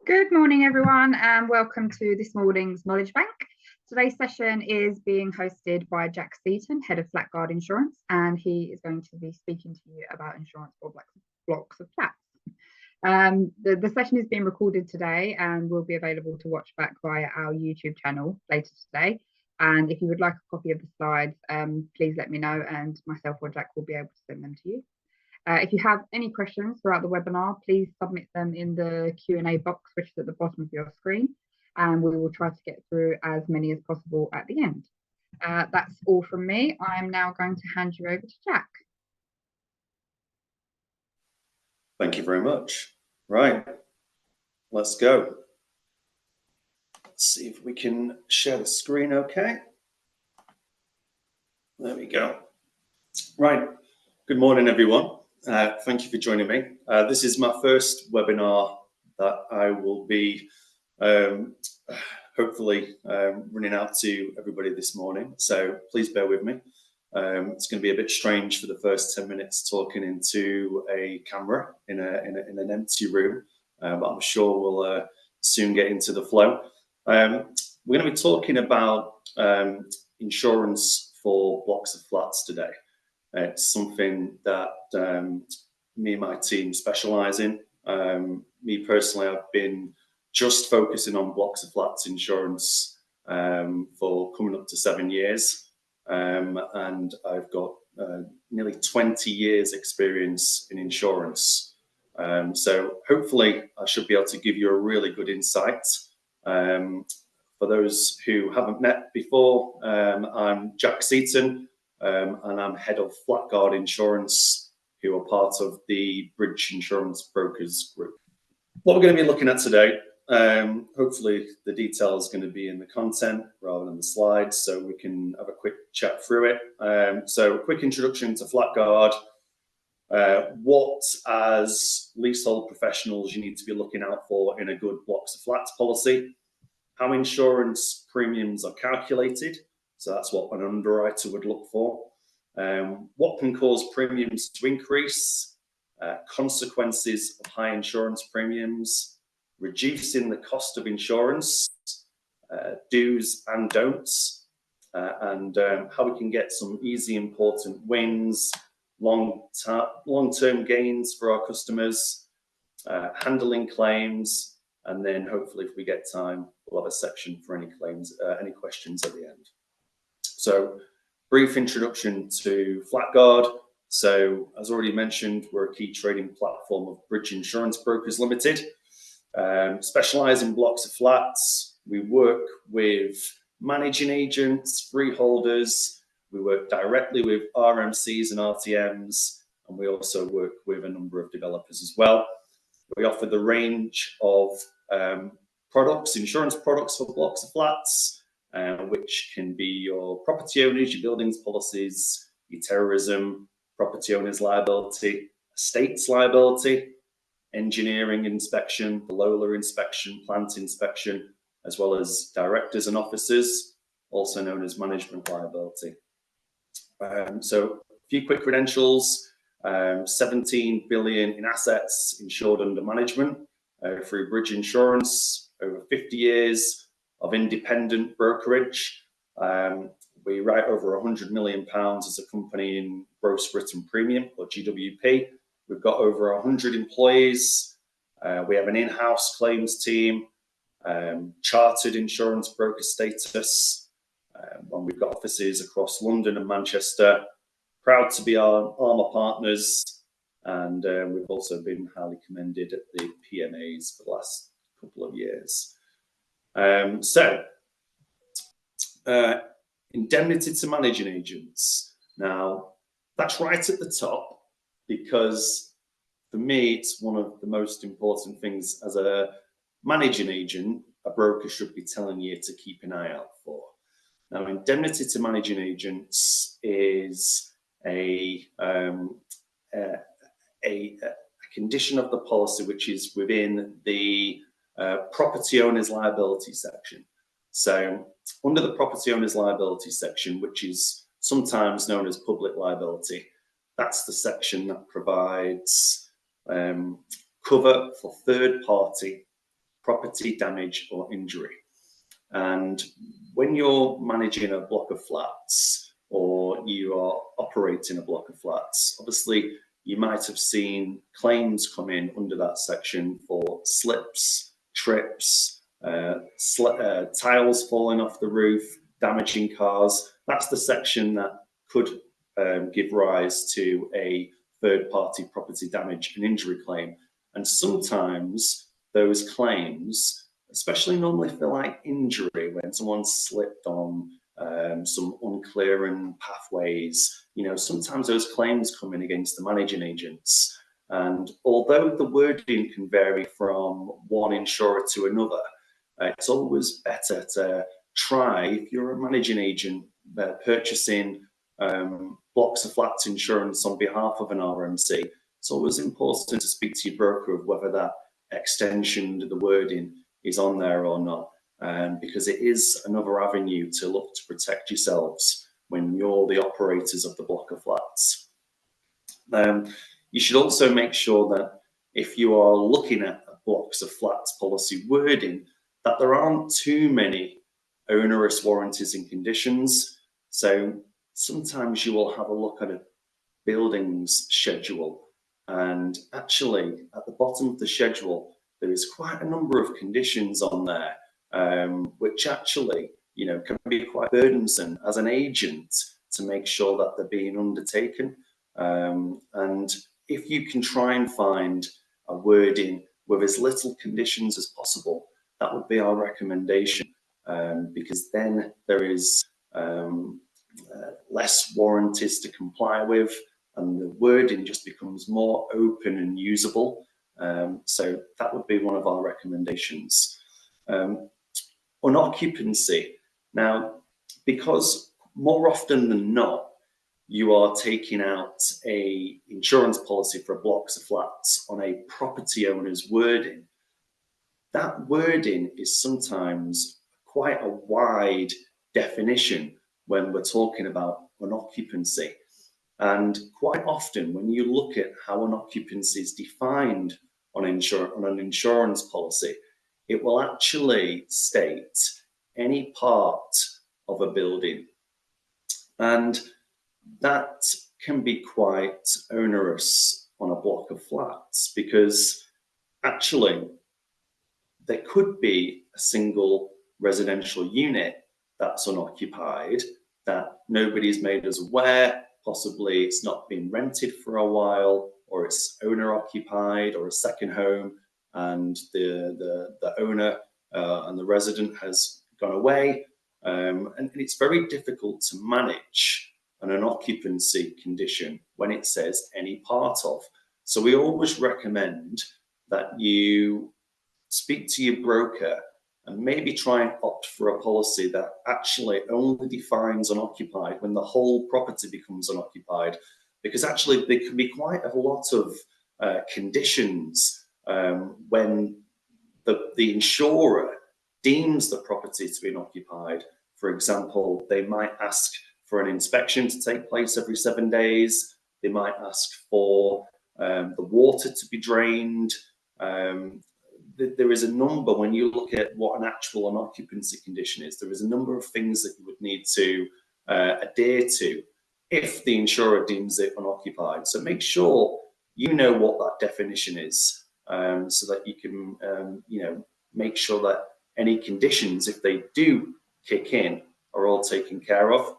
Good morning, everyone, and welcome to this morning's Knowledge Bank. Today's session is being hosted by Jack Seton, Head of FlatGuard Insurance, and he is going to be speaking to you about insurance for blocks of flats. The session is being recorded today and will be available to watch back via our YouTube channel later today. And if you would like a copy of the slides, please let me know, and myself or Jack will be able to send them to you. If you have any questions throughout the webinar, please submit them in the Q&A box, which is at the bottom of your screen, and we will try to get through as many as possible at the end. That's all from me. I am now going to hand you over to Jack. Thank you very much. Right, let's go. Let's see if we can share the screen okay. There we go. Right, good morning, everyone. Thank you for joining me. This is my first webinar that I will be hopefully running out to everybody this morning, so please bear with me. It's going to be a bit strange for the first 10 minutes talking into a camera in an empty room, but I'm sure we'll soon get into the flow. We're going to be talking about insurance for blocks of flats today. It's something that me and my team specialise in. Me personally, I've been just focusing on blocks of flats insurance for coming up to 7 years, and I've got nearly 20 years experience in insurance. So hopefully I should be able to give you a really good insight. For those who haven't met before, I'm Jack Seton, and I'm head of FlatGuard Insurance, who are part of the Bridge Insurance Brokers Group. What we're going to be looking at today, hopefully the detail is going to be in the content rather than the slides, so we can have a quick chat through it. So a quick introduction to FlatGuard, what as leasehold professionals you need to be looking out for in a good blocks of flats policy, how insurance premiums are calculated, so that's what an underwriter would look for. What can cause premiums to increase, consequences of high insurance premiums, reducing the cost of insurance, do's and don'ts, and how we can get some easy, important wins, long-term gains for our customers, handling claims, and then hopefully if we get time, we'll have a section for any claims, any questions at the end. So, brief introduction to FlatGuard. So, as already mentioned, we're a key trading platform of Bridge Insurance Brokers Limited. Specialise in blocks of flats. We work with managing agents, freeholders. We work directly with RMCs and RTMs, and we also work with a number of developers as well. We offer the range of products, insurance products for blocks of flats, which can be your property owners, your buildings policies, your terrorism, property owners liability, estates liability, engineering inspection, the LOLA inspection, plant inspection, as well as directors and officers, also known as management liability. So a few quick credentials, 17 billion in assets insured under management through Bridge Insurance, over 50 years of independent brokerage. We write over £100 million as a company in gross written premium, or GWP. We've got over 100 employees. We have an in-house claims team, chartered insurance broker status, and we've got offices across London and Manchester. Proud to be our Armour partners, and we've also been highly commended at the PMAs for the last couple of years. Indemnity to managing agents. Now, that's right at the top, because for me, it's one of the most important things as a managing agent, a broker should be telling you to keep an eye out for. Now, indemnity to managing agents is a condition of the policy which is within the property owner's liability section. So under the property owner's liability section, which is sometimes known as public liability, that's the section that provides cover for third-party property damage or injury. And when you're managing a block of flats or you are operating a block of flats, obviously you might have seen claims come in under that section for slips, trips, tiles falling off the roof, damaging cars. That's the section that could give rise to a third-party property damage and injury claim. And sometimes those claims, especially normally for like injury, when someone slipped on some unclearing pathways, sometimes those claims come in against the managing agents. And although the wording can vary from one insurer to another, it's always better to try, if you're a managing agent purchasing blocks of flats insurance on behalf of an RMC, it's always important to speak to your broker of whether that extension to the wording is on there or not, because it is another avenue to look to protect yourselves when you're the operators of the block of flats. You should also make sure that if you are looking at blocks of flats policy wording, that there aren't too many onerous warranties and conditions. So sometimes you will have a look at a building's schedule, and actually at the bottom of the schedule there is quite a number of conditions on there, which actually can be quite burdensome as an agent to make sure that they're being undertaken. And if you can try and find a wording with as little conditions as possible, that would be our recommendation, because then there is less warranties to comply with, and the wording just becomes more open and usable. So that would be one of our recommendations. On occupancy, now, because more often than not, you are taking out a insurance policy for blocks of flats on a property owner's wording, that wording is sometimes quite a wide definition when we're talking about an occupancy. And quite often when you look at how an occupancy is defined on an insurance policy, it will actually state any part of a building. And that can be quite onerous on a block of flats, because actually there could be a single residential unit that's unoccupied that nobody's made us aware. Possibly it's not been rented for a while, or it's owner occupied, or a second home, and the owner and the resident has gone away, and it's very difficult to manage an occupancy condition when it says any part of. So we always recommend that you speak to your broker and maybe try and opt for a policy that actually only defines unoccupied when the whole property becomes unoccupied, because actually there can be quite a lot of conditions when the insurer deems the property to be unoccupied. For example, they might ask for an inspection to take place every 7 days. They might ask for the water to be drained. There is a number, when you look at what an actual unoccupancy condition is, there is a number of things that you would need to adhere to if the insurer deems it unoccupied. So make sure you know what that definition is, so that you can make sure that any conditions, if they do kick in, are all taken care of.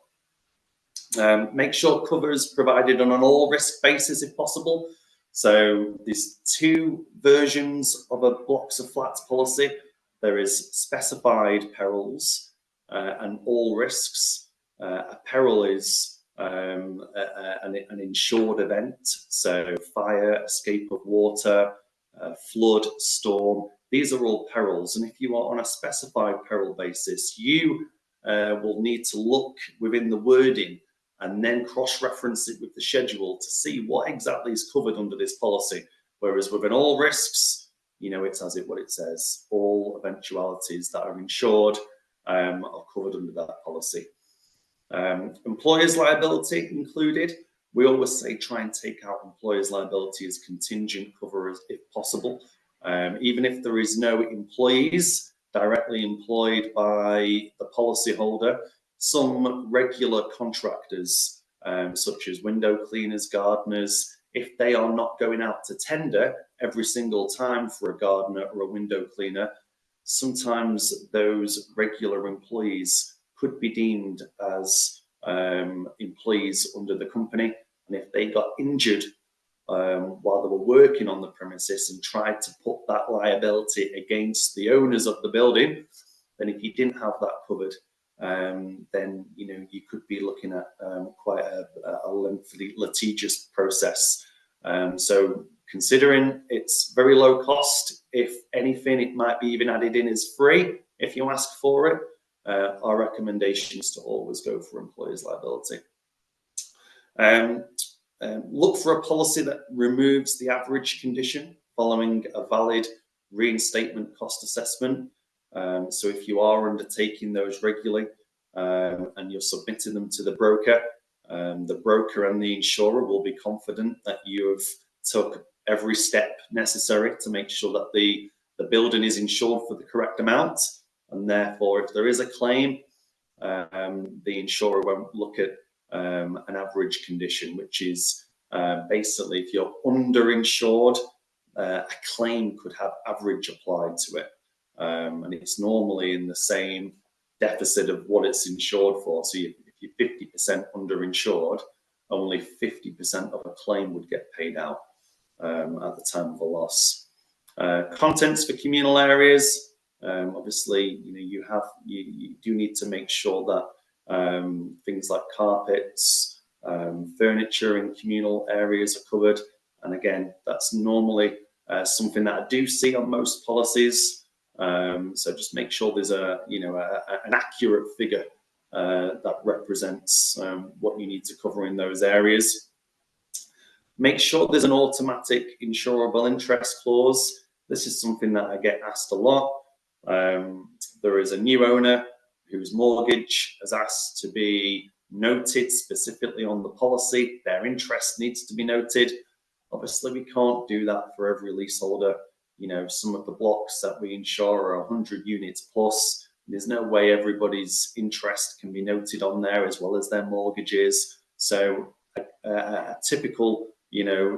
Make sure cover is provided on an all-risk basis if possible. So there's two versions of a blocks of flats policy. There is specified perils and all risks. A peril is an insured event, so fire, escape of water, flood, storm. These are all perils, and if you are on a specified peril basis, you will need to look within the wording and then cross-reference it with the schedule to see what exactly is covered under this policy. Whereas with an all risks, it's as what it says. All eventualities that are insured are covered under that policy. Employer's liability included. We always say try and take out employer's liability as contingent cover if possible. Even if there is no employees directly employed by the policyholder, some regular contractors, such as window cleaners, gardeners, if they are not going out to tender every single time for a gardener or a window cleaner, sometimes those regular employees could be deemed as employees under the company. And if they got injured while they were working on the premises and tried to put that liability against the owners of the building, then if you didn't have that covered, then you could be looking at quite a lengthy litigious process. So considering it's very low cost, if anything, it might be even added in as free if you ask for it. Our recommendation is to always go for employer's liability. Look for a policy that removes the average condition following a valid reinstatement cost assessment. So if you are undertaking those regularly and you're submitting them to the broker and the insurer will be confident that you have took every step necessary to make sure that the building is insured for the correct amount. And therefore, if there is a claim, the insurer won't look at an average condition, which is basically if you're underinsured, a claim could have average applied to it. And it's normally in the same deficit of what it's insured for. So if you're 50% underinsured, only 50% of a claim would get paid out at the time of a loss. Contents for communal areas. Obviously, you do need to make sure that things like carpets, furniture in communal areas are covered. And again, that's normally something that I do see on most policies. So just make sure there's an accurate figure that represents what you need to cover in those areas. Make sure there's an automatic insurable interest clause. This is something that I get asked a lot. There is a new owner whose mortgage is asked to be noted specifically on the policy. Their interest needs to be noted. Obviously, we can't do that for every leaseholder. Some of the blocks that we insure are 100 units plus. There's no way everybody's interest can be noted on there as well as their mortgages. So a typical,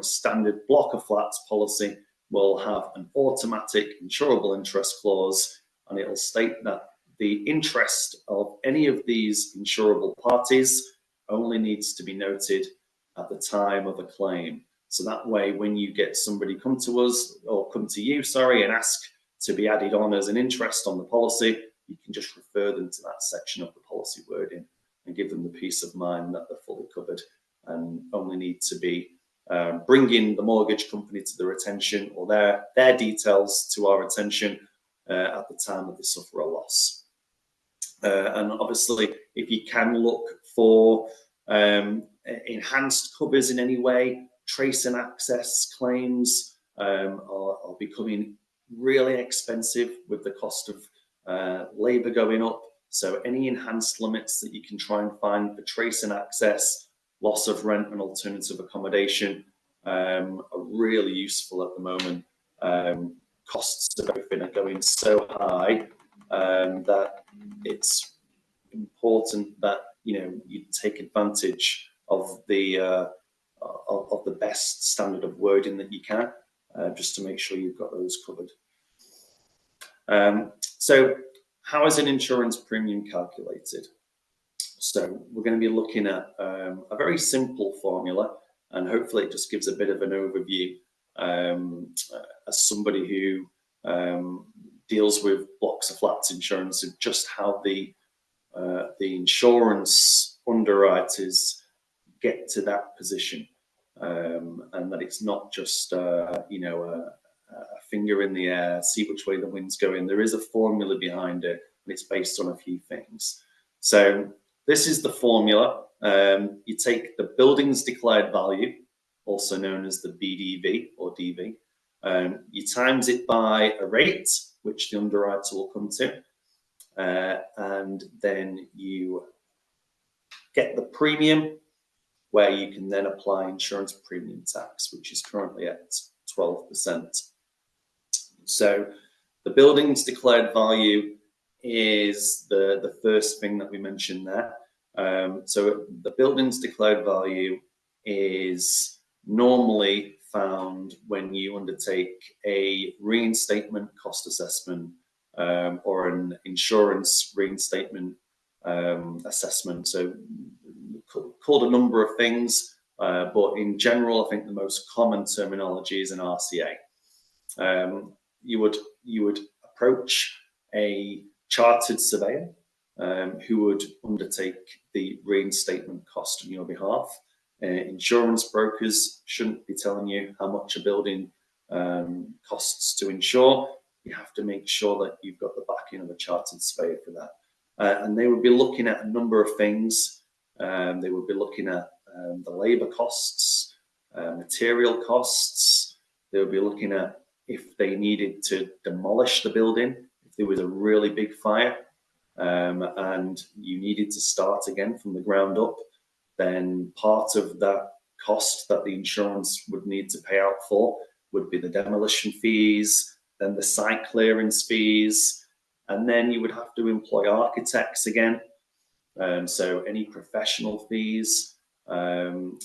standard block of flats policy will have an automatic insurable interest clause, and it'll state that the interest of any of these insurable parties only needs to be noted at the time of a claim. So that way, when you get somebody come to us or come to you, and ask to be added on as an interest on the policy, you can just refer them to that section of the policy wording and give them the peace of mind that they're fully covered and only need to be bringing the mortgage company to their attention or their details to our attention at the time that they suffer a loss. And obviously, if you can look for enhanced covers in any way, trace and access claims are becoming really expensive with the cost of labour going up. So any enhanced limits that you can try and find for trace and access, loss of rent and alternative accommodation are really useful at the moment. Costs of everything are going so high that it's important that you take advantage of the best standard of wording that you can, just to make sure you've got those covered. So how is an insurance premium calculated? So we're going to be looking at a very simple formula, and hopefully it just gives a bit of an overview as somebody who deals with blocks of flats insurance, of just how the insurance underwriters get to that position, and that it's not just a finger in the air, see which way the wind's going. There is a formula behind it, and it's based on a few things. So this is the formula. You take the building's declared value, also known as the BDV or DV. You times it by a rate, which the underwriter will come to, and then you get the premium, where you can then apply insurance premium tax, which is currently at 12%. So the building's declared value is the first thing that we mentioned there. So the building's declared value is normally found when you undertake a reinstatement cost assessment or an insurance reinstatement assessment. So called a number of things, but in general, I think the most common terminology is an RCA. You would approach a chartered surveyor who would undertake the reinstatement cost on your behalf. Insurance brokers shouldn't be telling you how much a building costs to insure. You have to make sure that you've got the backing of a chartered surveyor for that. And they would be looking at a number of things. They would be looking at the labour costs, material costs. They would be looking at if they needed to demolish the building, if there was a really big fire and you needed to start again from the ground up, then part of that cost that the insurance would need to pay out for would be the demolition fees, then the site clearance fees, and then you would have to employ architects again. So any professional fees to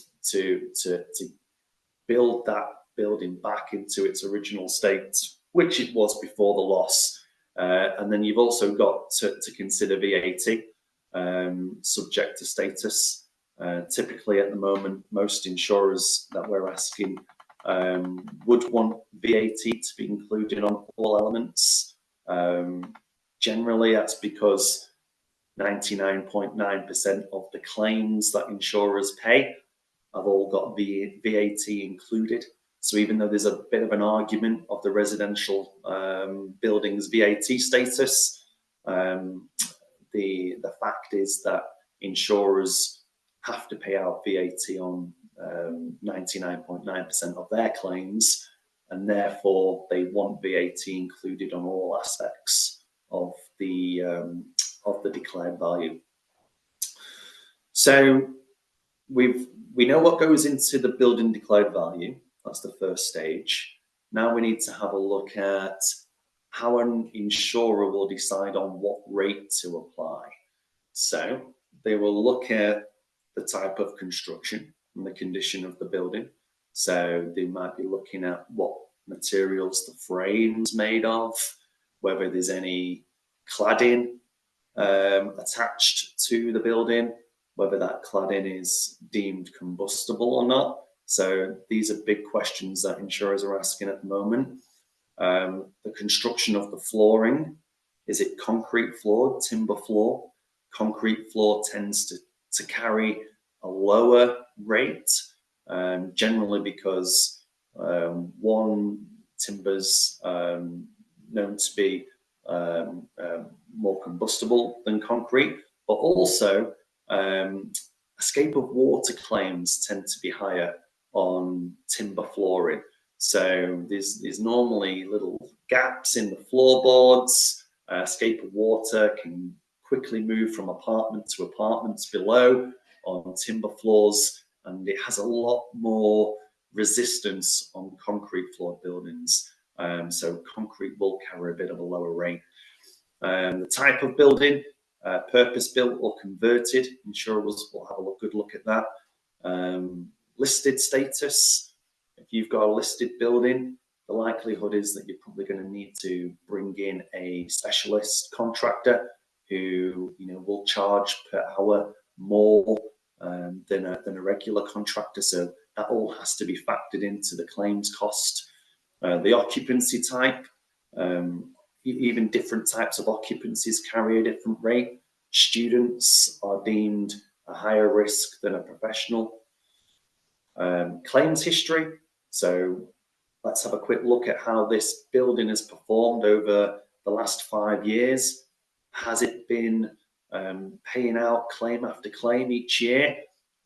build that building back into its original state, which it was before the loss. And then you've also got to consider VAT, subject to status. Typically at the moment, most insurers that we're asking would want VAT to be included on all elements. Generally, that's because 99.9% of the claims that insurers pay have all got VAT included. So even though there's a bit of an argument of the residential buildings VAT status, the fact is that insurers have to pay out VAT on 99.9% of their claims, and therefore they want VAT included on all aspects of the declared value. So we know what goes into the building declared value. That's the first stage. Now we need to have a look at how an insurer will decide on what rate to apply. So they will look at the type of construction and the condition of the building. So they might be looking at what materials the frame's made of, whether there's any cladding attached to the building, whether that cladding is deemed combustible or not. So these are big questions that insurers are asking at the moment. The construction of the flooring, is it concrete floor, timber floor? Concrete floor tends to carry a lower rate, generally because one, timber's known to be more combustible than concrete, but also escape of water claims tend to be higher on timber flooring. So there's normally little gaps in the floorboards. Escape of water can quickly move from apartment to apartments below on timber floors, and it has a lot more resistance on concrete floor buildings. So concrete will carry a bit of a lower rate. The type of building, purpose-built or converted, insurers will have a good look at that. Listed status, if you've got a listed building, the likelihood is that you're probably going to need to bring in a specialist contractor who will charge per hour more than a regular contractor. So that all has to be factored into the claims cost. The occupancy type, even different types of occupancies carry a different rate. Students are deemed a higher risk than a professional. Claims history. So let's have a quick look at how this building has performed over the last 5 years. Has it been paying out claim after claim each year,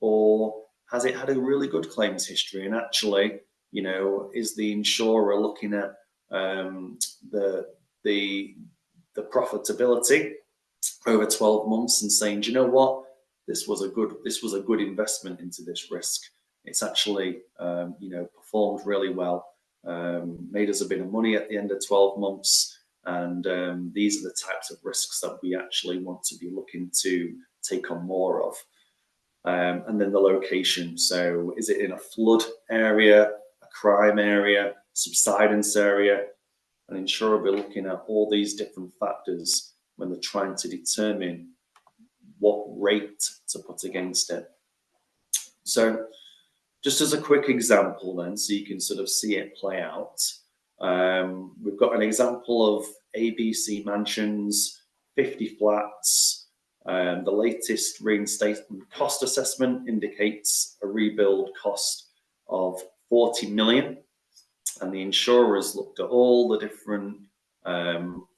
or has it had a really good claims history? And actually, is the insurer looking at the profitability over 12 months and saying, do you know what, this was a good investment into this risk. It's actually performed really well made us a bit of money at the end of 12 months. And these are the types of risks that we actually want to be looking to take on more of. And then the location. So is it in a flood area, a crime area, subsidence area? An insurer will be looking at all these different factors when they're trying to determine what rate to put against it. So just as a quick example then, so you can sort of see it play out, we've got an example of ABC mansions, 50 flats. The latest reinstatement cost assessment indicates a rebuild cost of 40 million. And the insurers looked at all the different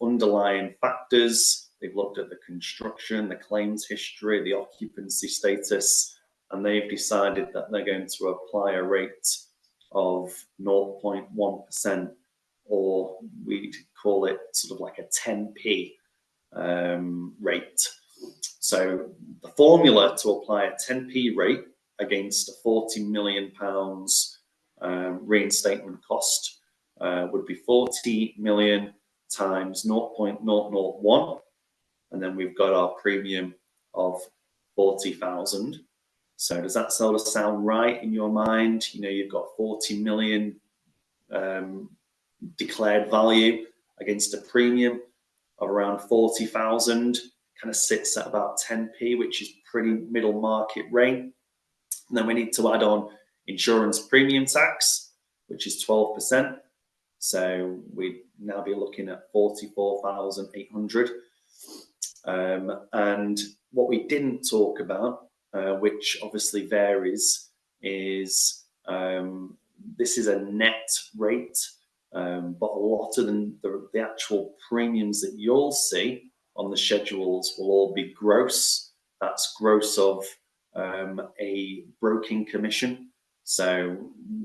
underlying factors. They've looked at the construction, the claims history, the occupancy status, and they've decided that they're going to apply a rate of 0.1%, or we'd call it sort of like a 10p rate. So the formula to apply a 10p rate against a 40 million pounds reinstatement cost would be 40 million times 0.001, and then we've got our premium of 40,000. So does that sort of sound right in your mind? You know, you've got 40 million declared value against a premium of around 40,000, kind of sits at about 10p, which is pretty middle market rate. And then we need to add on insurance premium tax, which is 12%. So we'd now be looking at 44,800. And what we didn't talk about, which obviously varies, is this is a net rate, but a lot of the actual premiums that you'll see on the schedules will all be gross. That's gross of a broking commission. So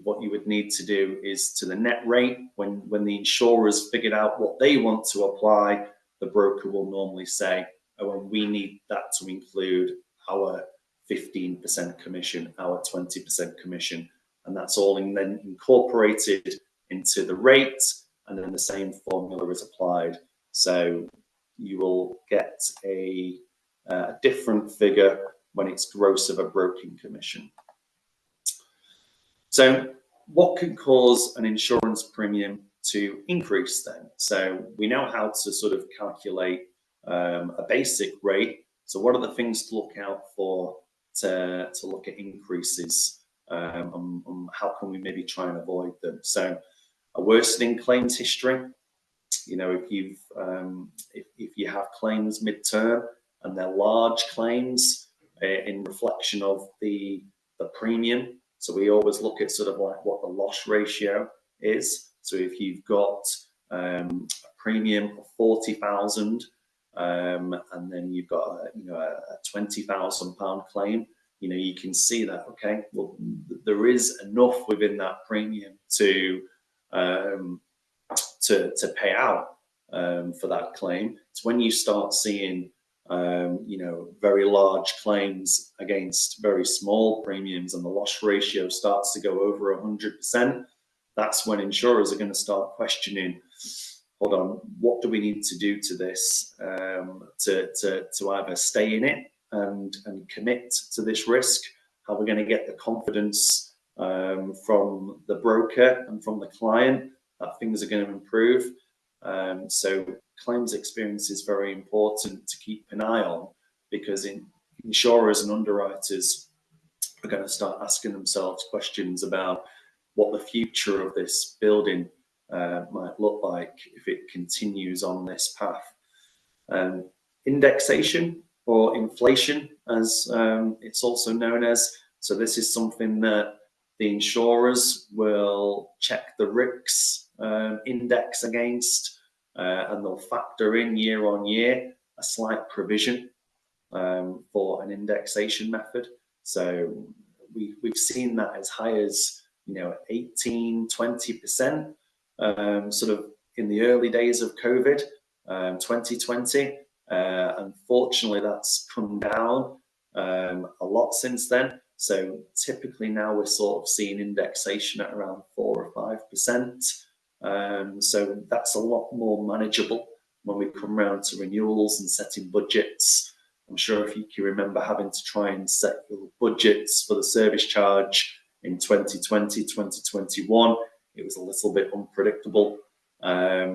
what you would need to do is to the net rate, when the insurers figured out what they want to apply, the broker will normally say, oh, and we need that to include our 15% commission, our 20% commission, and that's all then incorporated into the rate, and then the same formula is applied. So you will get a different figure when it's gross of a broking commission. So what can cause an insurance premium to increase then? So we know how to sort of calculate a basic rate. So what are the things to look out for to look at increases, and how can we maybe try and avoid them? So a worsening claims history. You know, if you have claims midterm and they're large claims in reflection of the premium. So we always look at sort of like what the loss ratio is. So if you've got a premium of 40,000 and then you've got a £20,000 claim, you know, you can see that, okay, well, there is enough within that premium to pay out for that claim. It's when you start seeing very large claims against very small premiums and the loss ratio starts to go over 100%, that's when insurers are going to start questioning, hold on, what do we need to do to this to either stay in it and commit to this risk? How are we going to get the confidence from the broker and from the client that things are going to improve? So claims experience is very important to keep an eye on, because insurers and underwriters are going to start asking themselves questions about what the future of this building might look like if it continues on this path. Indexation, or inflation as it's also known as. So this is something that the insurers will check the RICS index against, and they'll factor in year on year a slight provision for an indexation method. So we've seen that as high as 18–20% sort of in the early days of COVID 2020. Unfortunately, that's come down a lot since then. So typically now we're sort of seeing indexation at around 4 or 5%. So that's a lot more manageable when we come around to renewals and setting budgets. I'm sure if you can remember having to try and set your budgets for the service charge in 2020, 2021, it was a little bit unpredictable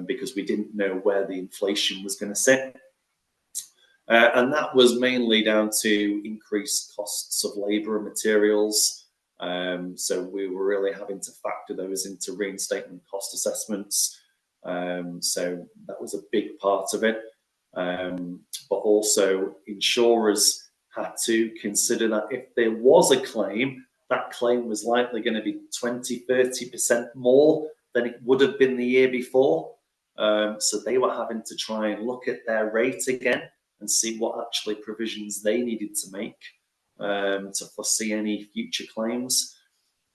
because we didn't know where the inflation was going to sit. And that was mainly down to increased costs of labour and materials. So we were really having to factor those into reinstatement cost assessments. So that was a big part of it. But also insurers had to consider that if there was a claim, that claim was likely going to be 20, 30% more than it would have been the year before. So they were having to try and look at their rate again and see what actually provisions they needed to make to foresee any future claims.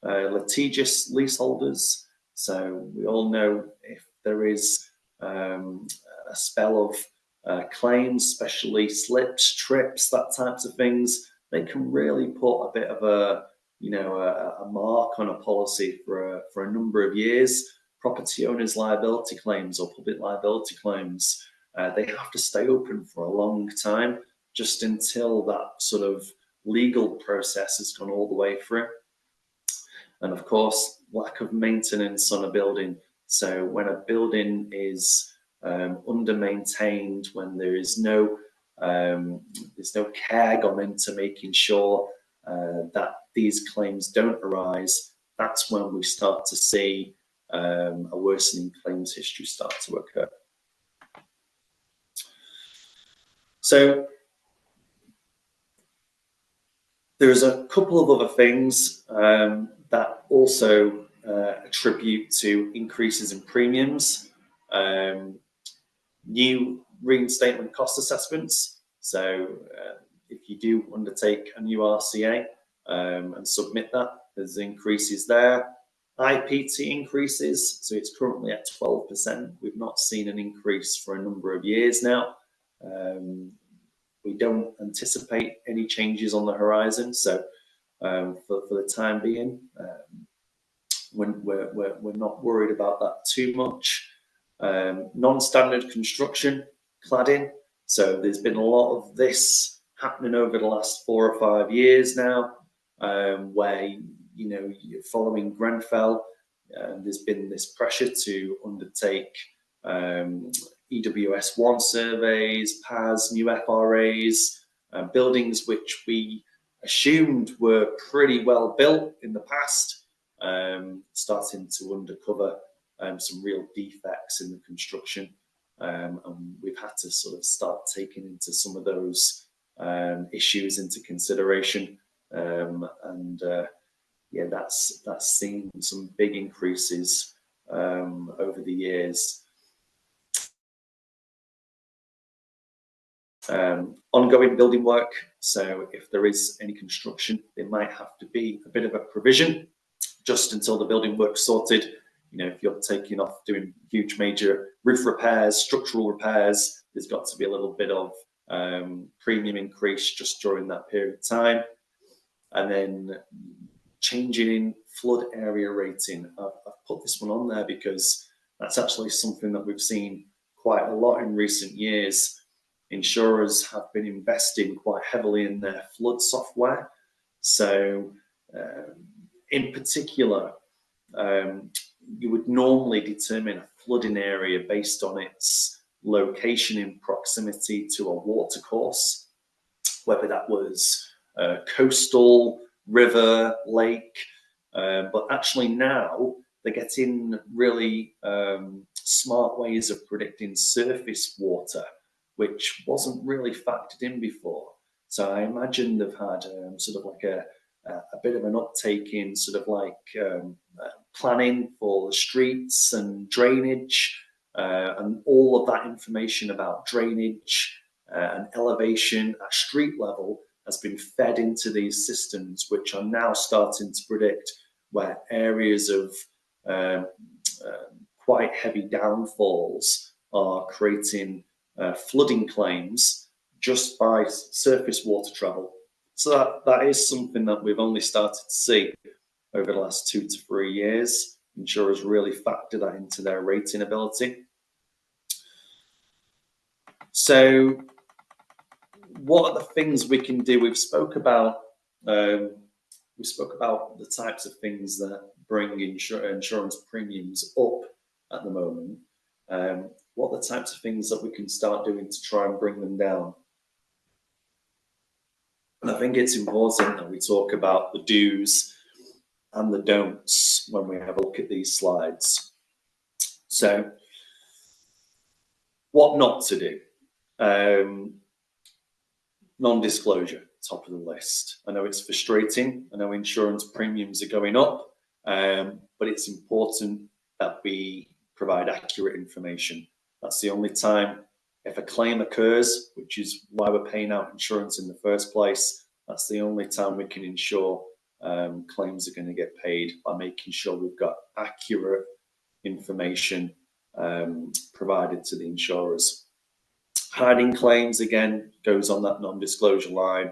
Litigious leaseholders. So we all know if there is a spell of claims, especially slips, trips, that types of things, they can really put a bit of a mark on a policy for a number of years. Property owners' liability claims or public liability claims, they have to stay open for a long time, just until that sort of legal process has gone all the way through. And of course, lack of maintenance on a building. So when a building is under-maintained, when there is there's no care gone into making sure that these claims don't arise, that's when we start to see a worsening claims history start to occur. So there's a couple of other things that also attribute to increases in premiums. New reinstatement cost assessments. So if you do undertake a new RCA and submit that, there's increases there. IPT increases, so it's currently at 12%. We've not seen an increase for a number of years now. We don't anticipate any changes on the horizon, so for the time being, we're not worried about that too much. Non-standard construction, cladding. So there's been a lot of this happening over the last 4 or 5 years now, where following Grenfell, there's been this pressure to undertake EWS1 surveys, PAS, new FRAs, buildings which we assumed were pretty well built in the past, starting to uncover some real defects in the construction, and we've had to sort of start taking into some of those issues into consideration, yeah, that's seen some big increases over the years. Ongoing building work. So if there is any construction, there might have to be a bit of a provision just until the building work's sorted. If you're taking off doing huge major roof repairs, structural repairs, there's got to be a little bit of premium increase just during that period of time. And then changing in flood area rating. I've put this one on there because that's actually something that we've seen quite a lot in recent years. Insurers have been investing quite heavily in their flood software. So in particular, you would normally determine a flooding area based on its location in proximity to a watercourse, whether that was coastal, river, lake, but actually now they're getting really smart ways of predicting surface water, which wasn't really factored in before. So I imagine they've had sort of like a bit of an uptake in sort of like planning for the streets and drainage, and all of that information about drainage and elevation at street level has been fed into these systems, which are now starting to predict where areas of quite heavy downfalls are creating flooding claims just by surface water travel. So that is something that we've only started to see over the last 2 to 3 years. Insurers really factor that into their rating ability. So what are the things we can do? We spoke about the types of things that bring insurance premiums up at the moment. What are the types of things that we can start doing to try and bring them down? And I think it's important that we talk about the do's and the don'ts when we have a look at these slides. So, what not to do? Non-disclosure, top of the list. I know it's frustrating. I know insurance premiums are going up, but it's important that we provide accurate information. That's the only time, if a claim occurs, which is why we're paying out insurance in the first place, that's the only time we can ensure claims are going to get paid, by making sure we've got accurate information provided to the insurers. Hiding claims, again, goes on that non-disclosure line.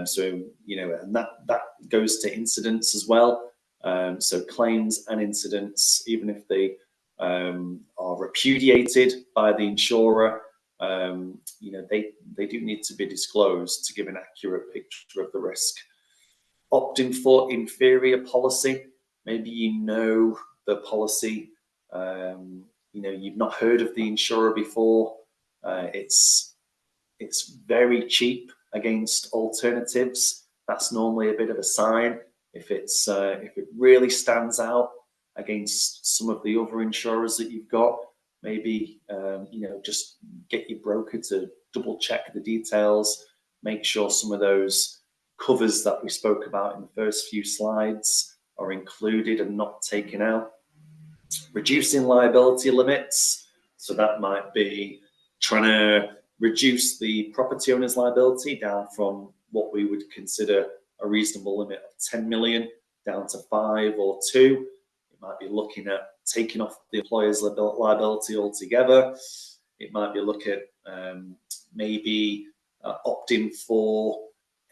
So, you know, and that goes to incidents as well. So claims and incidents, even if they are repudiated by the insurer, you know, they do need to be disclosed to give an accurate picture of the risk. Opting for inferior policy. Maybe you know the policy, you know, you've not heard of the insurer before. It's very cheap against alternatives. That's normally a bit of a sign. If it really stands out against some of the other insurers that you've got, maybe you know, just get your broker to double check the details, make sure some of those covers that we spoke about in the first few slides are included and not taken out. Reducing liability limits, so that might be trying to reduce the property owner's liability down from what we would consider a reasonable limit of 10 million down to 5 or 2. It might be looking at taking off the employer's liability altogether. It might be looking at maybe opting for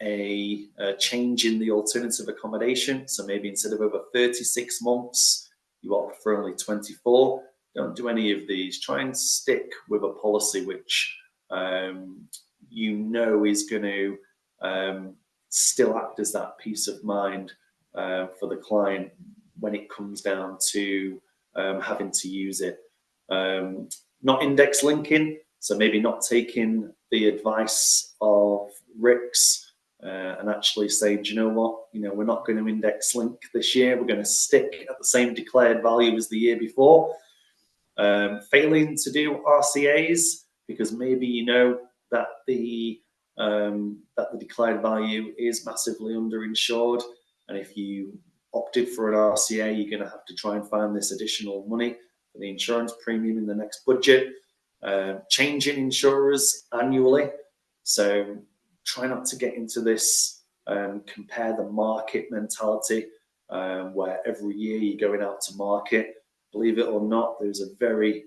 a change in the alternative accommodation. So maybe instead of over 36 months, you opt for only 24. Don't do any of these. Try and stick with a policy which you know is going to still act as that peace of mind for the client when it comes down to having to use it. Not index linking, so maybe not taking the advice of RICS and actually saying, do you know what, you know, we're not going to index link this year. We're going to stick at the same declared value as the year before. Failing to do RCAs because maybe you know that the declared value is massively underinsured, and if you opted for an RCA, you're going to have to try and find this additional money for the insurance premium in the next budget. Changing insurers annually, so try not to get into this compare the market mentality where every year you're going out to market. Believe it or not, there's a very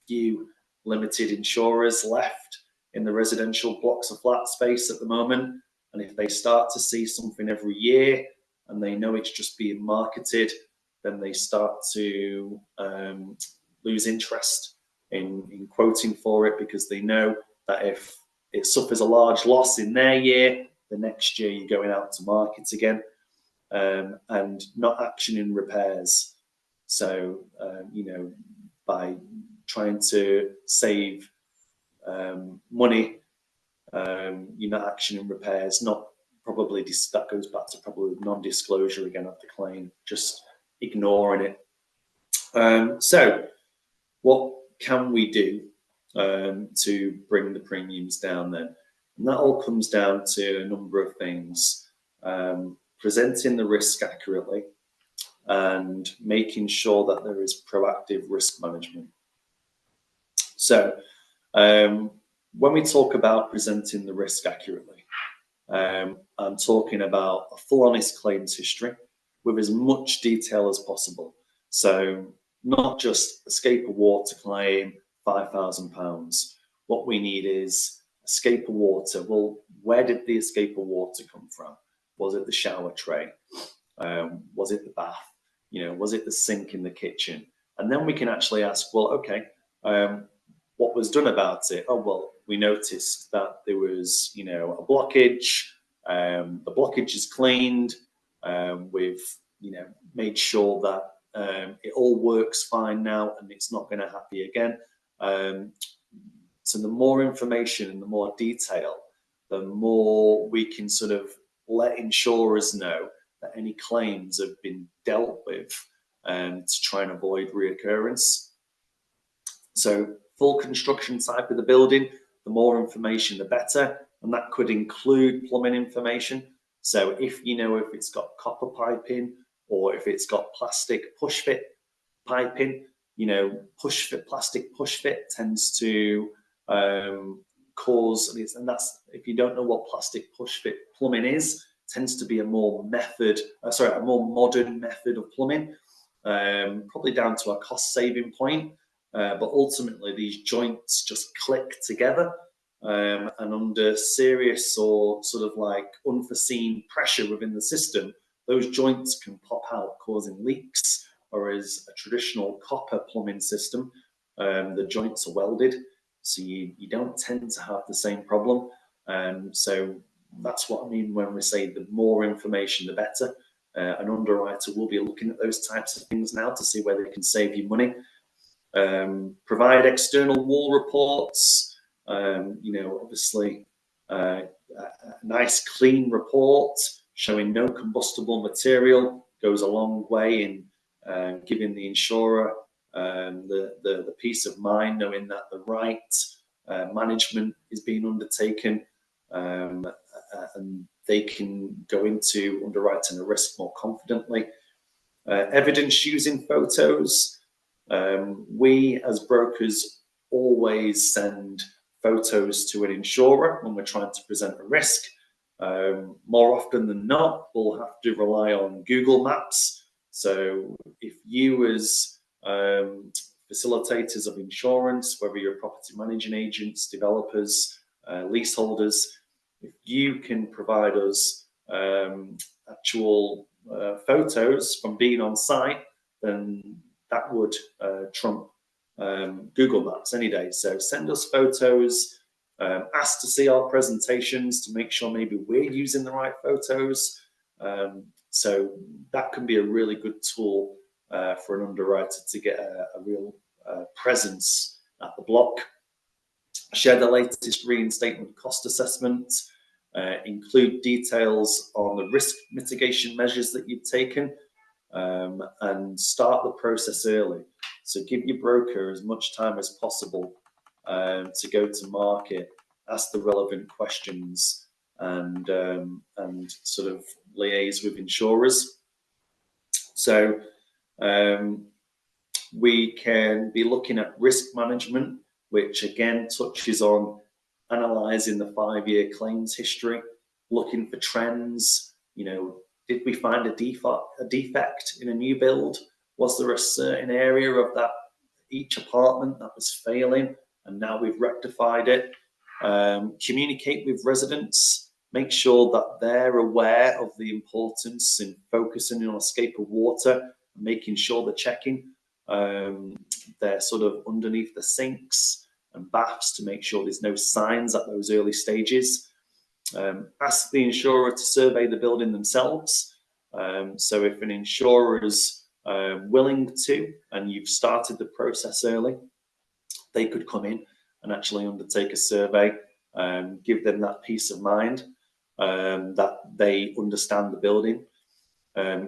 few limited insurers left in the residential blocks of flat space at the moment. And if they start to see something every year and they know it's just being marketed, then they start to lose interest in quoting for it, because they know that if it suffers a large loss in their year, the next year you're going out to market again, and not actioning repairs. So, you know, by trying to save money, you're not actioning repairs, not probably, that goes back to probably non-disclosure again of the claim, just ignoring it. So what can we do to bring the premiums down then? And that all comes down to a number of things. Presenting the risk accurately and making sure that there is proactive risk management. So when we talk about presenting the risk accurately, I'm talking about a full honest claims history with as much detail as possible. So not just escape a water claim, £5,000. What we need is escape of water. Well, where did the escape of water come from? Was it the shower tray? Was it the bath? Was it the sink in the kitchen? And then we can actually ask, well, okay, what was done about it? Oh, well, we noticed that there was, a blockage. The blockage is cleaned. We've, made sure that it all works fine now and it's not going to happen again. So the more information and the more detail, the more we can sort of let insurers know that any claims have been dealt with to try and avoid reoccurrence. So full construction type of the building, the more information, the better. And that could include plumbing information. So if if it's got copper piping or if it's got plastic push fit piping, plastic push fit tends to cause, and that's, if you don't know what plastic push fit plumbing is, tends to be a more modern method of plumbing, probably down to a cost saving point. But ultimately, these joints just click together, and under serious or sort of like unforeseen pressure within the system, those joints can pop out, causing leaks. Whereas a traditional copper plumbing system, the joints are welded, so you don't tend to have the same problem. So that's what I mean when we say the more information, the better. An underwriter will be looking at those types of things now to see whether they can save you money. Provide external wall reports. Obviously a nice clean report showing no combustible material goes a long way in giving the insurer the peace of mind, knowing that the right management is being undertaken, and they can go into underwriting a risk more confidently. Evidence using photos. We as brokers always send photos to an insurer when we're trying to present a risk. More often than not, we'll have to rely on Google Maps. So if you as facilitators of insurance, whether you're property managing agents, developers, leaseholders, if you can provide us actual photos from being on site, then that would trump Google Maps any day. So send us photos, ask to see our presentations to make sure maybe we're using the right photos. So that can be a really good tool for an underwriter to get a real presence at the block. Share the latest reinstatement cost assessment, include details on the risk mitigation measures that you've taken, and start the process early. So give your broker as much time as possible to go to market, ask the relevant questions, and sort of liaise with insurers. So we can be looking at risk management, which again touches on analysing the 5-year claims history, looking for trends. Did we find a defect in a new build? Was there a certain area of that each apartment that was failing, and now we've rectified it? Communicate with residents, make sure that they're aware of the importance in focusing on escape of water, making sure they're checking. They're sort of underneath the sinks and baths to make sure there's no signs at those early stages. Ask the insurer to survey the building themselves. So if an insurer is willing to, and you've started the process early, they could come in and actually undertake a survey, give them that peace of mind that they understand the building.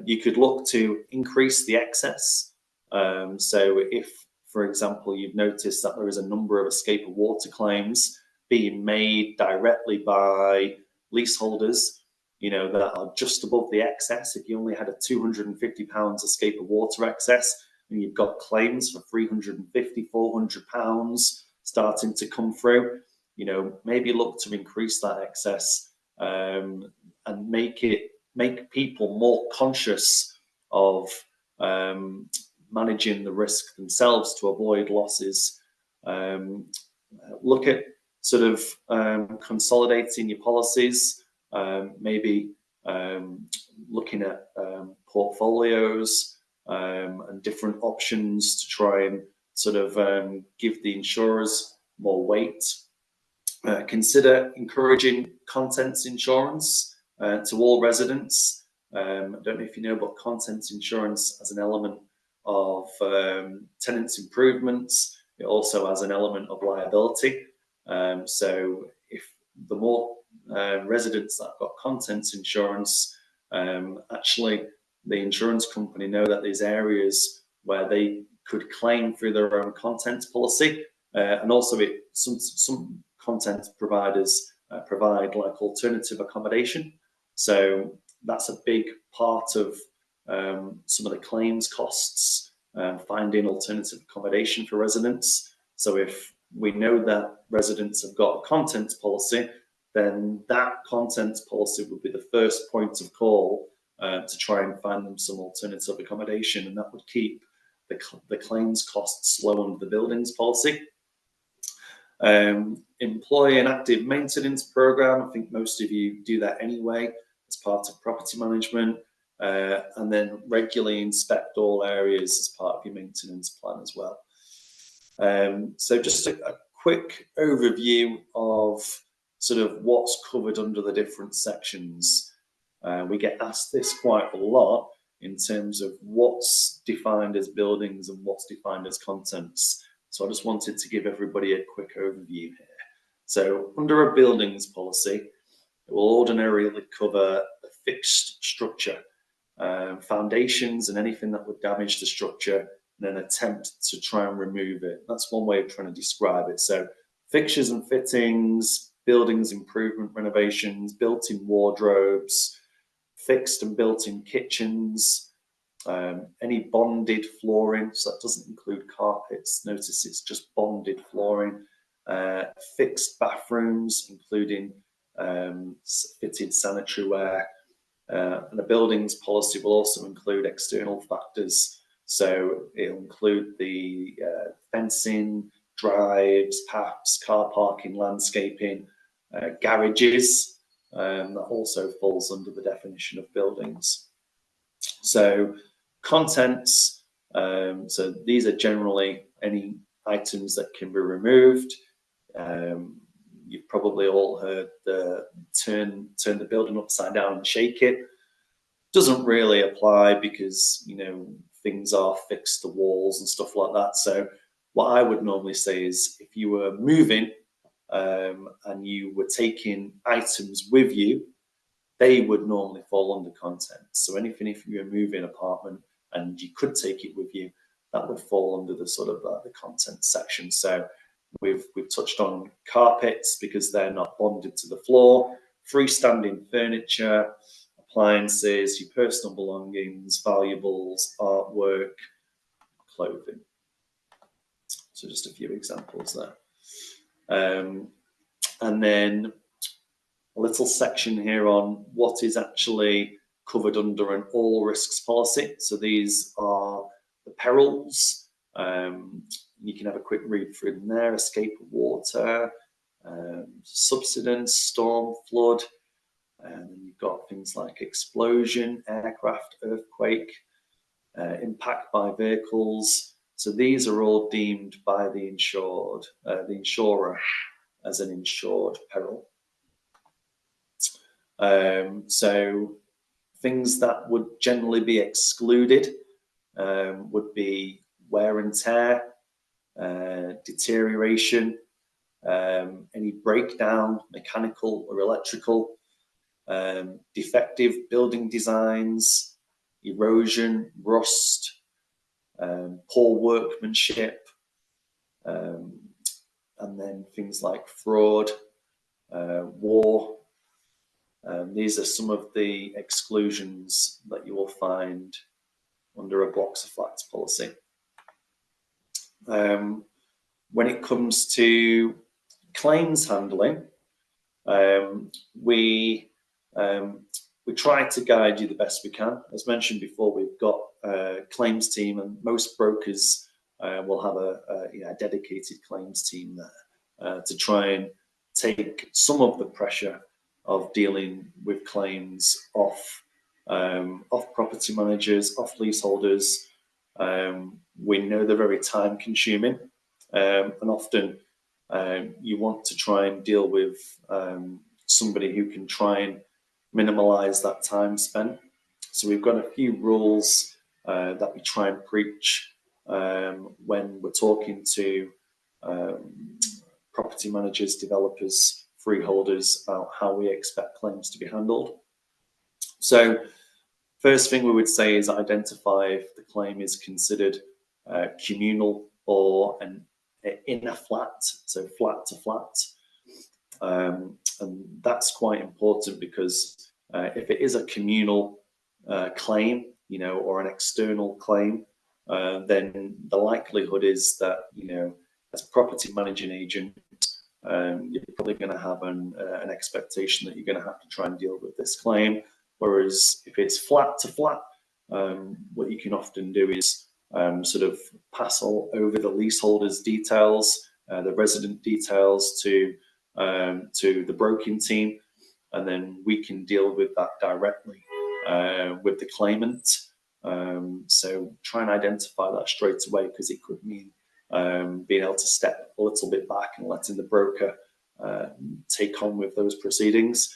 You could look to increase the excess. So if, for example, you've noticed that there is a number of escape of water claims being made directly by leaseholders, that are just above the excess. If you only had a £250 escape of water excess, and you've got claims for £350, £400 starting to come through, maybe look to increase that excess and make people more conscious of managing the risk themselves to avoid losses. Look at sort of consolidating your policies, maybe looking at portfolios and different options to try and sort of give the insurers more weight. Consider encouraging contents insurance to all residents. I don't know if you know, but contents insurance has an element of tenants improvements. It also has an element of liability. So if the more residents that have got contents insurance, actually the insurance company know that there's areas where they could claim through their own contents policy, and also some content providers provide like alternative accommodation. So that's a big part of some of the claims costs, finding alternative accommodation for residents. So if we know that residents have got a contents policy, then that contents policy would be the first point of call to try and find them some alternative accommodation, and that would keep the claims costs low under the buildings policy. Employ an active maintenance program. I think most of you do that anyway as part of property management, and then regularly inspect all areas as part of your maintenance plan as well. So just a quick overview of sort of what's covered under the different sections. We get asked this quite a lot in terms of what's defined as buildings and what's defined as contents. So I just wanted to give everybody a quick overview here. So under a buildings policy, it will ordinarily cover a fixed structure, foundations and anything that would damage the structure, and an attempt to try and remove it. That's one way of trying to describe it. So fixtures and fittings, buildings improvement renovations, built-in wardrobes, fixed and built-in kitchens, any bonded flooring, so that doesn't include carpets. Notice it's just bonded flooring. Fixed bathrooms, including fitted sanitary ware. And the buildings policy will also include external factors. So it'll include the fencing, drives, paths, car parking, landscaping, garages. That also falls under the definition of buildings. So contents, so these are generally any items that can be removed. You've probably all heard the turn the building upside down and shake it. Doesn't really apply because, you know, things are fixed to walls and stuff like that. So what I would normally say is if you were moving and you were taking items with you, they would normally fall under contents. So anything, if you were moving an apartment and you could take it with you, that would fall under the sort of the content section. So we've touched on carpets because they're not bonded to the floor, freestanding furniture, appliances, your personal belongings, valuables, artwork, clothing. So just a few examples there. And then a little section here on what is actually covered under an all risks policy. So these are the perils. You can have a quick read through them there: escape of water, subsidence, storm, flood. And then you've got things like explosion, aircraft, earthquake, impact by vehicles. So these are all deemed by the insured, the insurer, as an insured peril. So things that would generally be excluded would be wear and tear, deterioration, any breakdown, mechanical or electrical, defective building designs, erosion, rust, poor workmanship, and then things like fraud, war. These are some of the exclusions that you will find under a blocks of flats policy. When it comes to claims handling, we try to guide you the best we can. As mentioned before, we've got a claims team, and most brokers will have a dedicated claims team there to try and take some of the pressure of dealing with claims off property managers, off leaseholders. We know they're very time consuming, and often you want to try and deal with somebody who can try and minimize that time spent. So we've got a few rules that we try and preach when we're talking to property managers, developers, freeholders about how we expect claims to be handled. So first thing we would say is identify if the claim is considered communal or in a flat, so flat to flat. And that's quite important because if it is a communal claim, or an external claim, then the likelihood is that, as a property managing agent, you're probably going to have an expectation that you're going to have to try and deal with this claim. Whereas if it's flat to flat, what you can often do is sort of pass over the leaseholder's details, the resident details to the broking team, and then we can deal with that directly with the claimant. So try and identify that straight away, because it could mean being able to step a little bit back and letting the broker take on with those proceedings.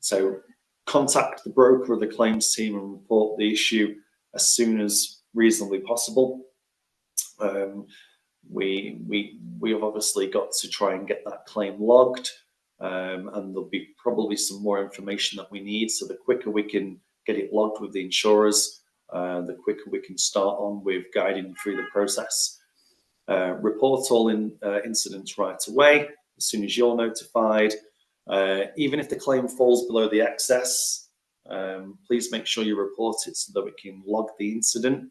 So contact the broker or the claims team and report the issue as soon as reasonably possible. We have obviously got to try and get that claim logged, and there'll be probably some more information that we need. So the quicker we can get it logged with the insurers, the quicker we can start on with guiding through the process. Report all incidents right away as soon as you're notified. Even if the claim falls below the excess, please make sure you report it so that we can log the incident.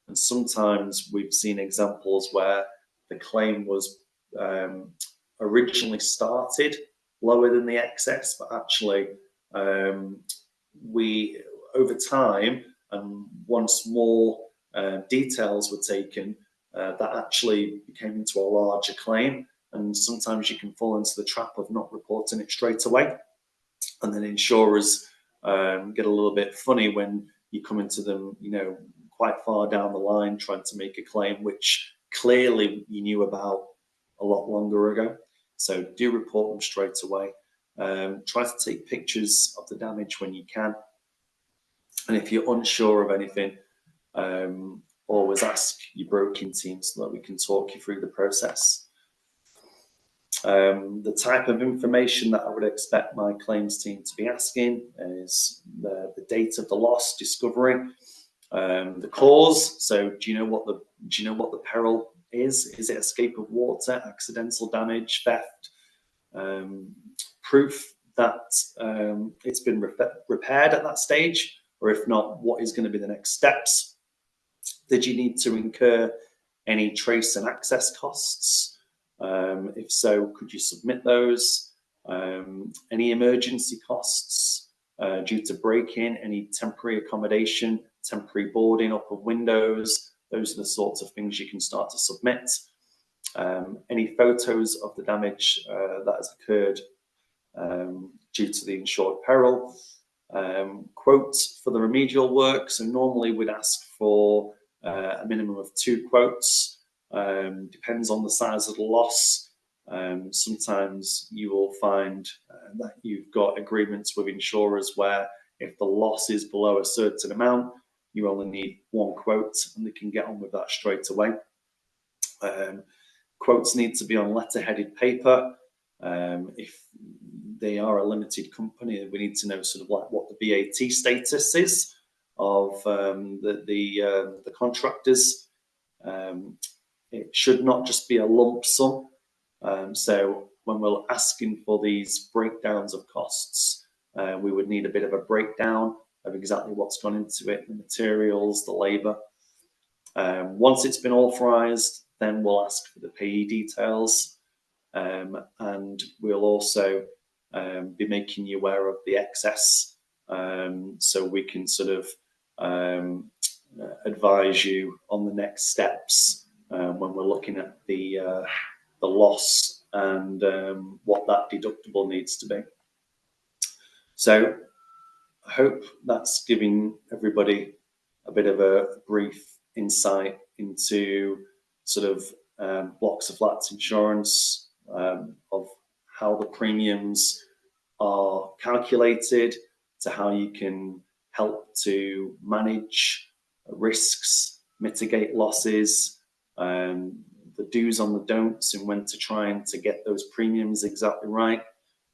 And sometimes we've seen examples where the claim was originally started lower than the excess, but actually we, over time, and once more details were taken, that actually became into a larger claim. And sometimes you can fall into the trap of not reporting it straight away. And then insurers get a little bit funny when you come into them, quite far down the line trying to make a claim which clearly you knew about a lot longer ago. So do report them straight away. Try to take pictures of the damage when you can. And if you're unsure of anything, always ask your broking team so that we can talk you through the process. The type of information that I would expect my claims team to be asking is the date of the loss, discovery, the cause. So do you know what the peril is? Is it escape of water, accidental damage, theft? Proof that it's been repaired at that stage, or if not, what is going to be the next steps? Did you need to incur any trace and access costs? If so, could you submit those? Any emergency costs due to break-in, any temporary accommodation, temporary boarding up of windows? Those are the sorts of things you can start to submit. Any photos of the damage that has occurred due to the insured peril. Quotes for the remedial work. So normally we'd ask for a minimum of 2 quotes. Depends on the size of the loss. Sometimes you will find that you've got agreements with insurers where if the loss is below a certain amount, you only need 1 quote and they can get on with that straight away. Quotes need to be on letter-headed paper. If they are a limited company, we need to know sort of like what the VAT status is of the contractors. It should not just be a lump sum. So when we're asking for these breakdowns of costs, we would need a bit of a breakdown of exactly what's gone into it, the materials, the labour. Once it's been authorised, then we'll ask for the payee details, and we'll also be making you aware of the excess, so we can sort of advise you on the next steps when we're looking at the loss and what that deductible needs to be. So I hope that's giving everybody a bit of a brief insight into sort of blocks of flats insurance, of how the premiums are calculated, to how you can help to manage risks, mitigate losses, the do's on the don'ts, and when to try and to get those premiums exactly right.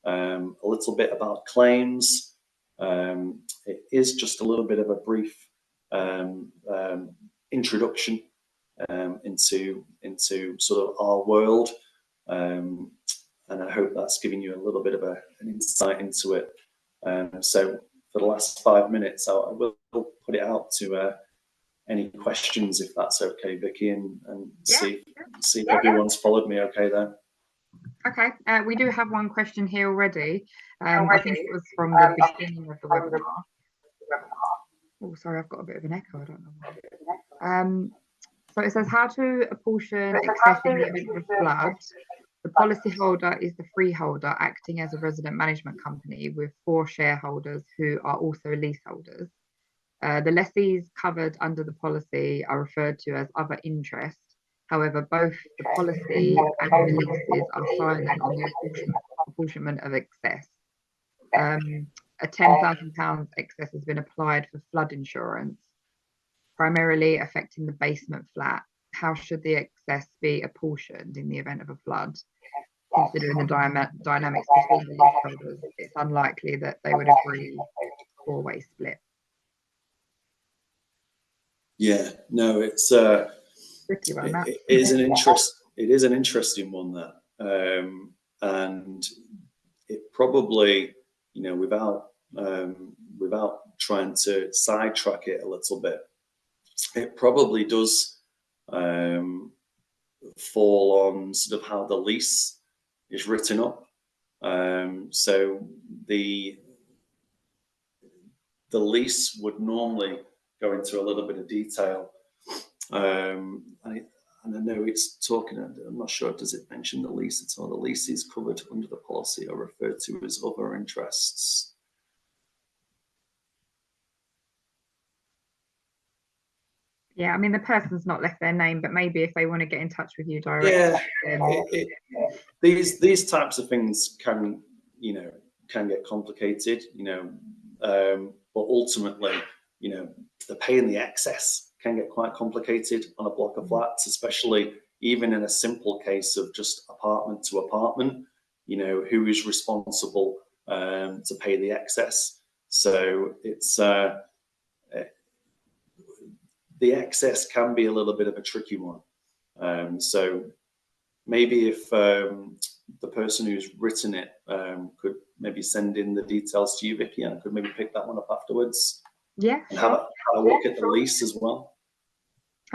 A little bit about claims. It is just a little bit of a brief introduction into sort of our world, and I hope that's giving you a little bit of an insight into it. So for the last 5 minutes, I will put it out to any questions, if that's okay, Vicky, and see if everyone's followed me okay there. Okay, we do have one question here already. I think it was from the beginning of the webinar. Oh, sorry, I've got a bit of an echo. I don't know why. So it says, how to apportion excess in the event of a flood. The policyholder is the freeholder acting as a resident management company with 4 shareholders who are also leaseholders. The lessees covered under the policy are referred to as other interest. However, both the policy and the leases are silent on the apportionment of excess. A £10,000 excess has been applied for flood insurance, primarily affecting the basement flat. How should the excess be apportioned in the event of a flood? Considering the dynamics between the leaseholders, it's unlikely that they would agree 4-way split. Yeah, no, it's tricky one, that. It is an interesting one, that, and it probably, you know, without trying to sidetrack it a little bit, it probably does fall on sort of how the lease is written up. So the lease would normally go into a little bit of detail, and I know it's talking, I'm not sure, does it mention the lease at all? The lease is covered under the policy or referred to as other interests. Yeah, I mean, the person's not left their name, but maybe if they want to get in touch with you directly. Yeah, these types of things can, you know, can get complicated, you know, but ultimately, you know, the paying the excess can get quite complicated on a block of flats, especially even in a simple case of just apartment to apartment, you know, who is responsible to pay the excess. So it's the excess can be a little bit of a tricky one. So maybe if the person who's written it could maybe send in the details to you, Vicky, and I could maybe pick that one up afterwards. Yeah, and have a look at the lease as well.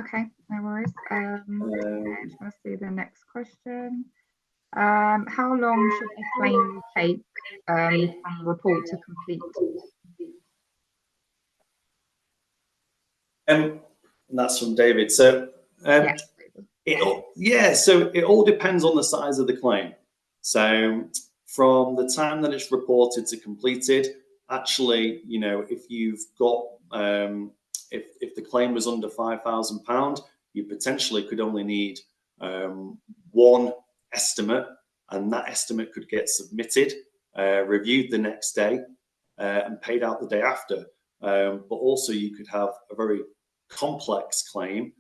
Okay, no worries. Let's see the next question. How long should a claim take from the report to complete? And that's from David. So so it all depends on the size of the claim. So from the time that it's reported to completed, actually, you know, if you've got if the claim was under £5,000, you potentially could only need one estimate, and that estimate could get submitted, reviewed the next day, and paid out the day after. But also you could have a very complex claim,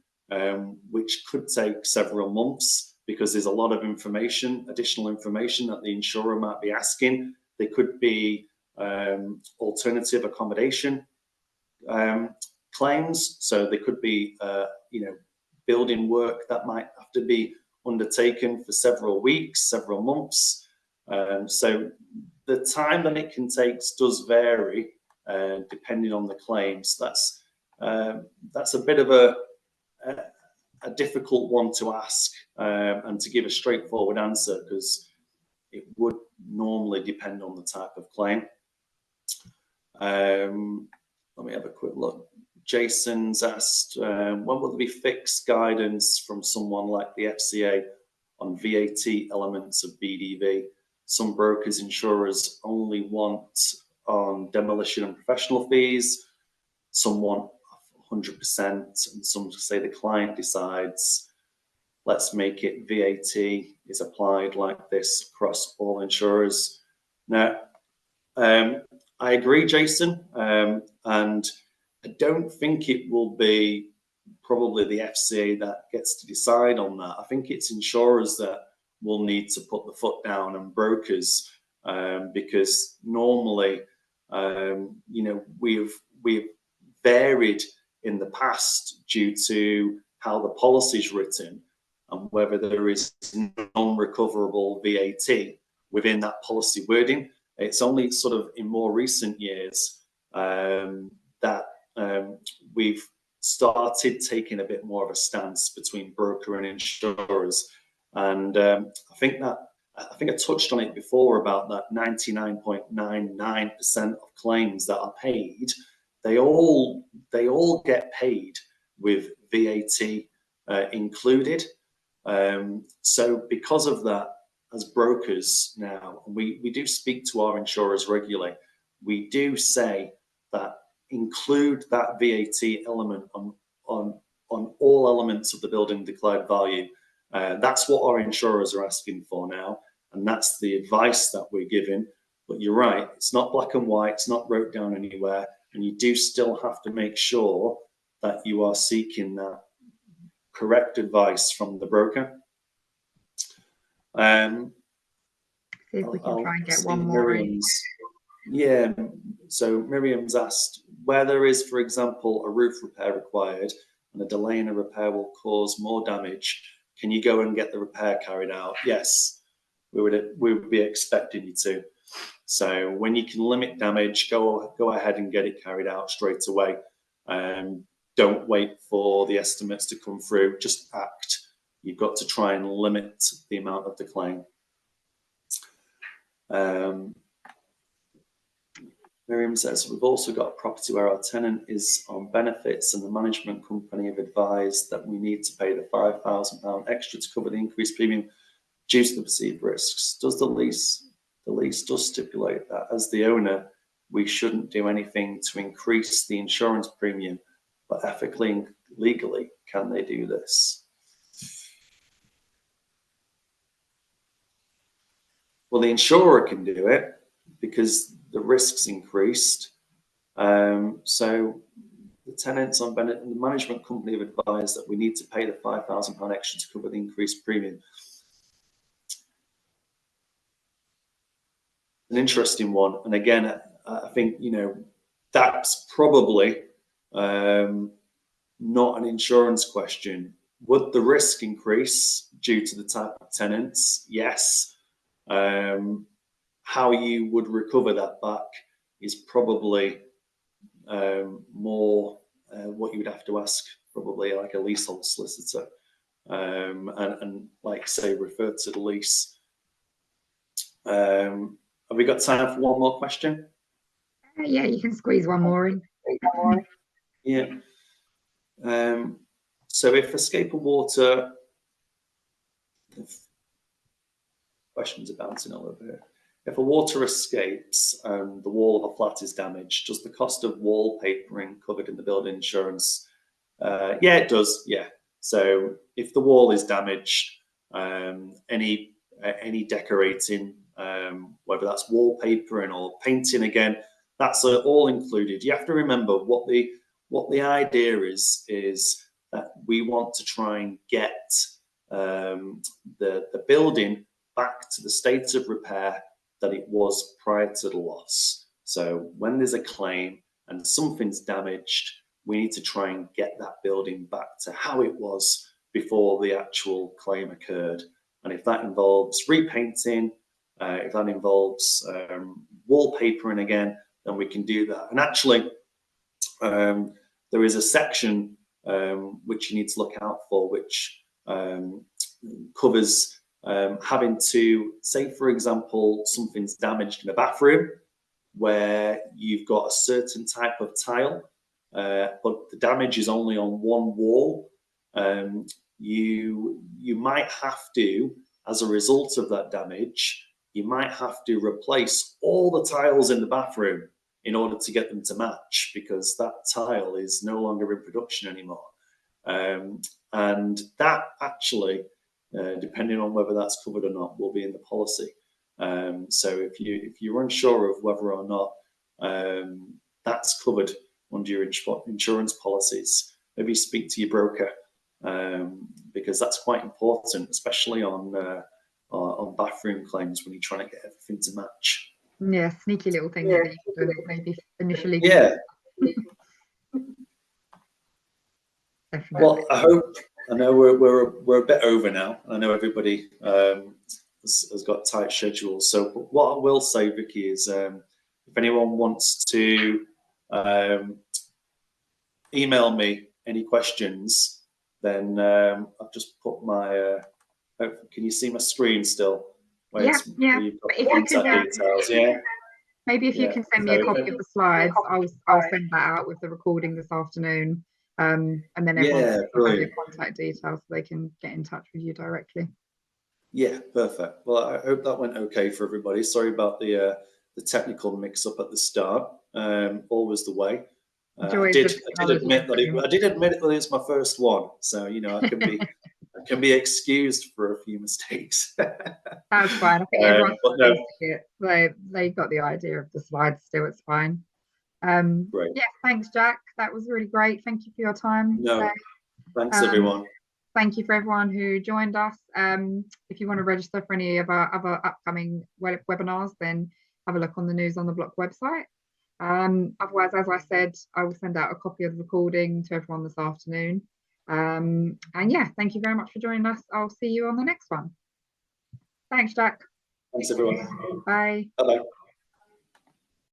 which could take several months because there's a lot of information, additional information that the insurer might be asking. There could be alternative accommodation claims, so there could be you know, building work that might have to be undertaken for several weeks, several months. So the time that it can take does vary depending on the claims. That's a bit of a difficult one to ask and to give a straightforward answer, because it would normally depend on the type of claim. Let me have a quick look. Jason's asked, when will there be fixed guidance from someone like the FCA on VAT elements of BDV. Some brokers, insurers only want on demolition and professional fees. Some want 100%, and some say the client decides, let's make it VAT is applied like this across all insurers. Now, I agree, Jason, and I don't think it will be probably the FCA that gets to decide on that. I think it's insurers that will need to put the foot down, and brokers, because normally, you know, we've varied in the past due to how the policy is written and whether there is non-recoverable VAT within that policy wording. It's only sort of in more recent years that we've started taking a bit more of a stance between broker and insurers. And I think I touched on it before about that 99.99% of claims that are paid, they all get paid with VAT included. So because of that, as brokers now, we do speak to our insurers regularly, we do say that include that VAT element on all elements of the building declared value. That's what our insurers are asking for now, and that's the advice that we're giving. But you're right, it's not black and white, it's not wrote down anywhere, and you do still have to make sure that you are seeking that correct advice from the broker. See if we can try and get one more in. Yeah, so Miriam's asked, where there is, for example, a roof repair required and a delay in a repair will cause more damage, can you go and get the repair carried out? Yes, we would be expecting you to. So when you can limit damage, go ahead and get it carried out straight away. Don't wait for the estimates to come through, just act. You've got to try and limit the amount of the claim. Miriam says, we've also got a property where our tenant is on benefits and the management company have advised that we need to pay the £5,000 extra to cover the increased premium due to the perceived risks. Does the lease does stipulate that as the owner, we shouldn't do anything to increase the insurance premium, but ethically and legally, can they do this? Well, the insurer can do it because the risks increased. So the tenants on benefit and the management company have advised that we need to pay the £5,000 extra to cover the increased premium. An interesting one, and again, I think, you know, that's probably not an insurance question. Would the risk increase due to the type of tenants? Yes. How you would recover that back is probably more what you would have to ask probably like a leasehold solicitor, and like say refer to the lease. Have we got time for one more question? Yeah, you can squeeze one more in. Yeah. So if escape of water, questions are bouncing all over here. If a water escapes and the wall of a flat is damaged, does the cost of wallpapering covered in the building insurance? Yeah, it does. Yeah. So if the wall is damaged, any decorating, whether that's wallpapering or painting, again, that's all included. You have to remember what the idea is that we want to try and get the building back to the state of repair that it was prior to the loss. So when there's a claim and something's damaged, we need to try and get that building back to how it was before the actual claim occurred. And if that involves repainting, if that involves wallpapering again, then we can do that. And actually, there is a section which you need to look out for, which covers having to, say, for example, something's damaged in a bathroom where you've got a certain type of tile, but the damage is only on one wall. You might have to as a result of that damage, you might have to replace all the tiles in the bathroom in order to get them to match, because that tile is no longer in production anymore. And that actually, depending on whether that's covered or not, will be in the policy. So if you're unsure of whether or not that's covered under your insurance policies, maybe speak to your broker, because that's quite important, especially on bathroom claims when you're trying to get everything to match. Yeah, sneaky little things that you could maybe initially. Yeah. Definitely. Well, I know we're a bit over now. I know everybody has got tight schedules. So what I will say, Vicky, is if anyone wants to email me any questions, then I've just put my. Can you see my screen still? Yeah. But if you could, details, yeah. Maybe if you can send me a copy of the slides, I'll send that out with the recording this afternoon. And then everyone will have your contact details so they can get in touch with you directly. Yeah, perfect. Well, I hope that went okay for everybody. Sorry about the technical mix-up at the start. Always the way. I did admit that it's my first one, so you know I can be excused for a few mistakes. That's fine. I think everyone's they got the idea of the slides still. It's fine. Great. Yeah, thanks, Jack. That was really great. Thank you for your time. No, thanks everyone. Thank you for everyone who joined us. If you want to register for any of our other upcoming webinars, then have a look on the News on the Block website. Otherwise, as I said, I will send out a copy of the recording to everyone this afternoon. And yeah, thank you very much for joining us. I'll see you on the next one. Thanks, Jack. Thanks, everyone. Bye. Bye-bye.